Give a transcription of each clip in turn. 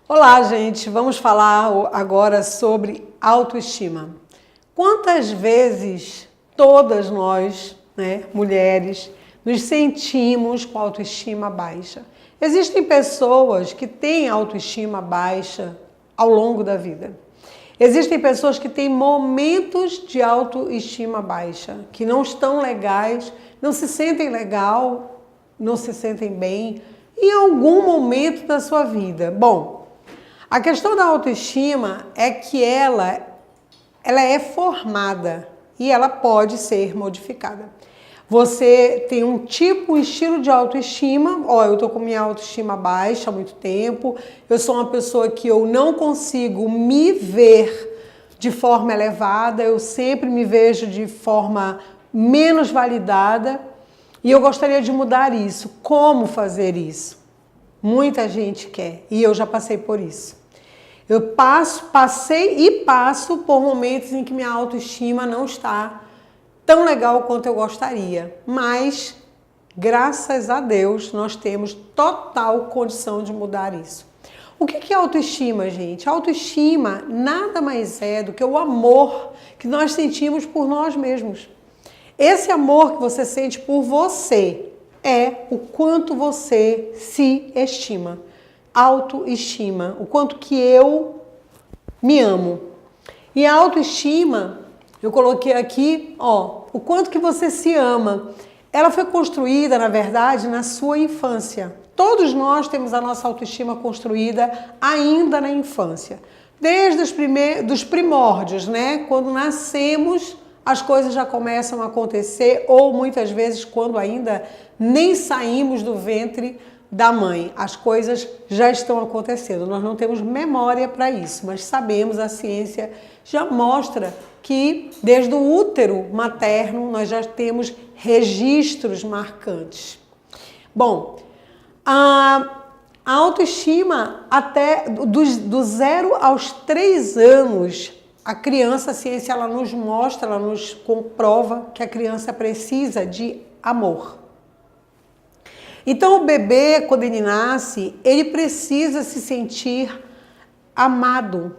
Olá, gente! Vamos falar agora sobre autoestima. Quantas vezes todas nós, mulheres, nos sentimos com autoestima baixa? Existem pessoas que têm autoestima baixa ao longo da vida. Existem pessoas que têm momentos de autoestima baixa, que não estão legais, não se sentem legal, não se sentem bem em algum momento da sua vida. Bom, a questão da autoestima é que ela é formada e ela pode ser modificada. Você tem um estilo de autoestima, eu tô com minha autoestima baixa há muito tempo, eu sou uma pessoa que eu não consigo me ver de forma elevada, eu sempre me vejo de forma menos validada e eu gostaria de mudar isso. Como fazer isso? Muita gente quer e eu já passei por isso. Eu passei e passo por momentos em que minha autoestima não está tão legal quanto eu gostaria, mas graças a Deus nós temos total condição de mudar isso. O que é autoestima, gente? Autoestima nada mais é do que o amor que nós sentimos por nós mesmos. Esse amor que você sente por você é o quanto você se estima. Autoestima, o quanto que eu me amo. E a autoestima, eu coloquei aqui, o quanto que você se ama. Ela foi construída, na verdade, na sua infância. Todos nós temos a nossa autoestima construída ainda na infância. Desde dos primórdios, Quando nascemos, as coisas já começam a acontecer, ou muitas vezes quando ainda nem saímos do ventre da mãe, as coisas já estão acontecendo. Nós não temos memória para isso, mas sabemos, a ciência já mostra que desde o útero materno nós já temos registros marcantes. Bom, a autoestima até do 0 aos 3 anos, a criança, a ciência ela nos mostra, ela nos comprova que a criança precisa de amor. Então o bebê, quando ele nasce, ele precisa se sentir amado.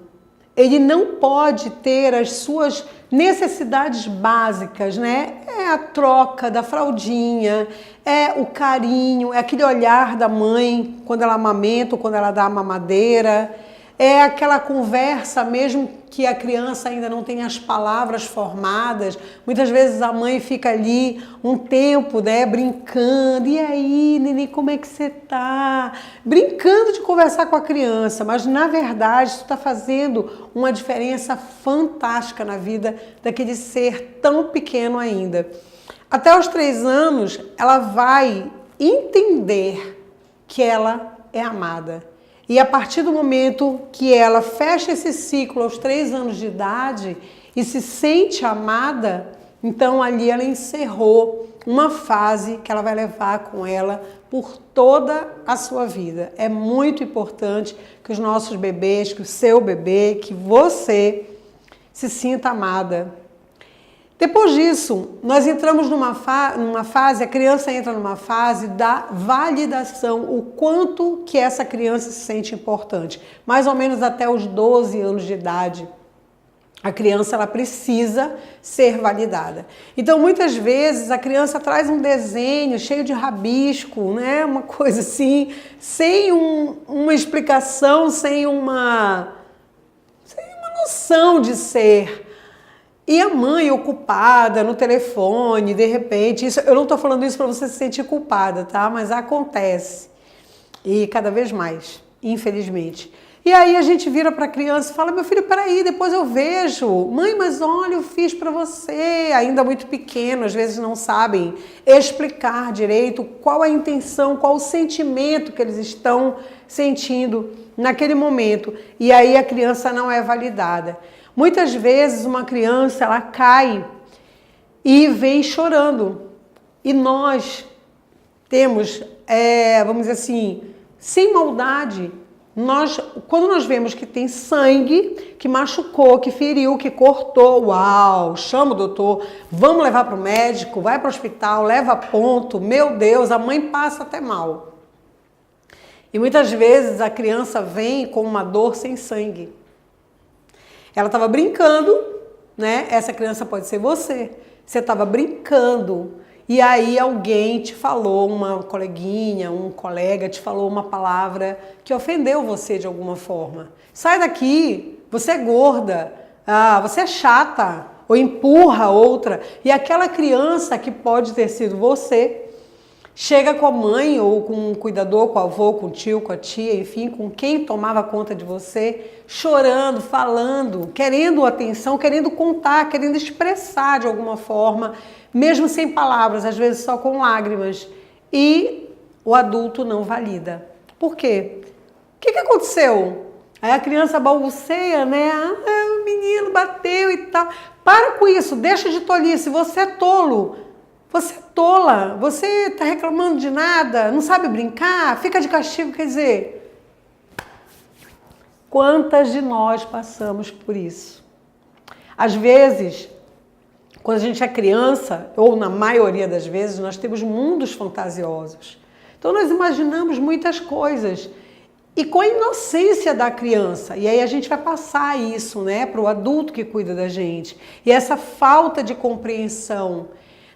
Ele não pode ter as suas necessidades básicas, É a troca da fraldinha, é o carinho, é aquele olhar da mãe quando ela amamenta ou quando ela dá a mamadeira, é aquela conversa mesmo que a criança ainda não tem as palavras formadas. Muitas vezes a mãe fica ali um tempo, brincando. E aí, neném, como é que você tá? Brincando de conversar com a criança, mas na verdade isso está fazendo uma diferença fantástica na vida daquele ser tão pequeno ainda. Até os 3 anos, ela vai entender que ela é amada. E a partir do momento que ela fecha esse ciclo aos 3 anos de idade e se sente amada, então ali ela encerrou uma fase que ela vai levar com ela por toda a sua vida. É muito importante que os nossos bebês, que o seu bebê, que você se sinta amada. Depois disso, nós entramos numa fase, a criança entra numa fase da validação, o quanto que essa criança se sente importante. Mais ou menos até os 12 anos de idade, a criança ela precisa ser validada. Então, muitas vezes, a criança traz um desenho cheio de rabisco, Uma coisa assim, sem uma explicação, sem uma noção de ser. E a mãe ocupada no telefone, de repente, eu não estou falando isso para você se sentir culpada, tá? Mas acontece. E cada vez mais, infelizmente. E aí a gente vira para a criança e fala, meu filho, peraí, depois eu vejo. Mãe, mas olha, eu fiz para você. Ainda muito pequeno, às vezes não sabem explicar direito qual a intenção, qual o sentimento que eles estão sentindo naquele momento. E aí a criança não é validada. Muitas vezes uma criança ela cai e vem chorando. E nós temos, vamos dizer assim, sem maldade, quando nós vemos que tem sangue, que machucou, que feriu, que cortou, chama o doutor, vamos levar para o médico, vai para o hospital, leva ponto, meu Deus, a mãe passa até mal. E muitas vezes a criança vem com uma dor sem sangue. Ela estava brincando, né? Essa criança pode ser você. Você estava brincando e aí alguém te falou, uma coleguinha, um colega te falou uma palavra que ofendeu você de alguma forma. Sai daqui, você é gorda, você é chata, ou empurra outra. E aquela criança que pode ter sido você, chega com a mãe ou com o cuidador, com o avô, com o tio, com a tia, enfim, com quem tomava conta de você, chorando, falando, querendo atenção, querendo contar, querendo expressar de alguma forma, mesmo sem palavras, às vezes só com lágrimas. E o adulto não valida. Por quê? O que aconteceu? Aí a criança balbuceia, né? O menino bateu e tal. Para com isso, deixa de tolice, você é tolo. Você é tola, você está reclamando de nada, não sabe brincar, fica de castigo, quer dizer, quantas de nós passamos por isso? Às vezes, quando a gente é criança, ou na maioria das vezes, nós temos mundos fantasiosos. Então nós imaginamos muitas coisas e com a inocência da criança, e aí a gente vai passar isso, né, para o adulto que cuida da gente. E essa falta de compreensão,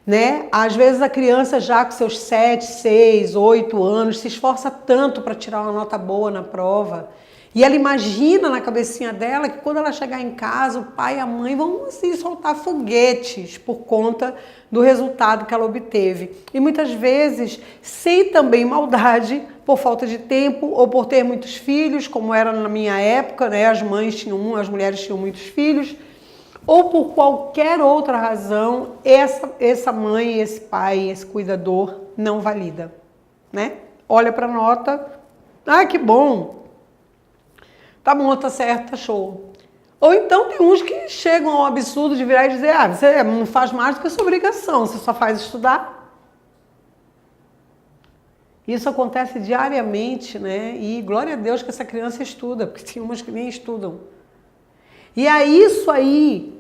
né? Às vezes a criança já com seus 7, 6, 8 anos se esforça tanto para tirar uma nota boa na prova e ela imagina na cabecinha dela que quando ela chegar em casa o pai e a mãe vão assim soltar foguetes por conta do resultado que ela obteve. E muitas vezes sem também maldade, por falta de tempo ou por ter muitos filhos, como era na minha época, né? As mulheres tinham muitos filhos, ou por qualquer outra razão, essa mãe, esse pai, esse cuidador não valida, né? Olha para a nota, que bom, tá bom, tá certo, tá show. Ou então tem uns que chegam ao absurdo de virar e dizer, você não faz mais do que a sua obrigação, você só faz estudar. Isso acontece diariamente, né? E glória a Deus que essa criança estuda, porque tem umas que nem estudam. E é isso aí,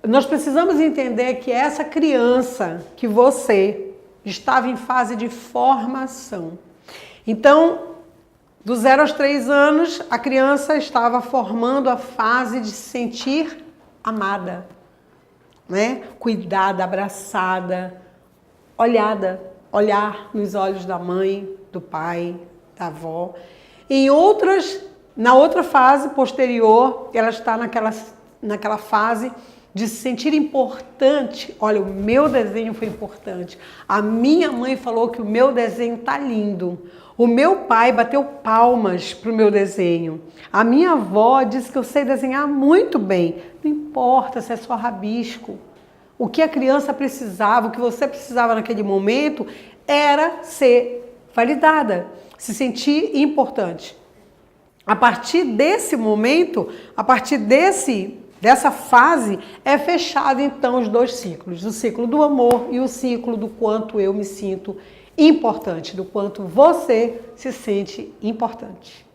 nós precisamos entender que essa criança, que você estava em fase de formação. Então, do 0 aos 3 anos, a criança estava formando a fase de se sentir amada, né? Cuidada, abraçada, olhar nos olhos da mãe, do pai, da avó. Na outra fase posterior, ela está naquela fase de se sentir importante. Olha, o meu desenho foi importante. A minha mãe falou que o meu desenho tá lindo. O meu pai bateu palmas para o meu desenho. A minha avó disse que eu sei desenhar muito bem. Não importa se é só rabisco. O que a criança precisava, o que você precisava naquele momento, era ser validada, se sentir importante. A partir desse momento, a partir dessa fase, é fechado então os dois ciclos. O ciclo do amor e o ciclo do quanto eu me sinto importante, do quanto você se sente importante.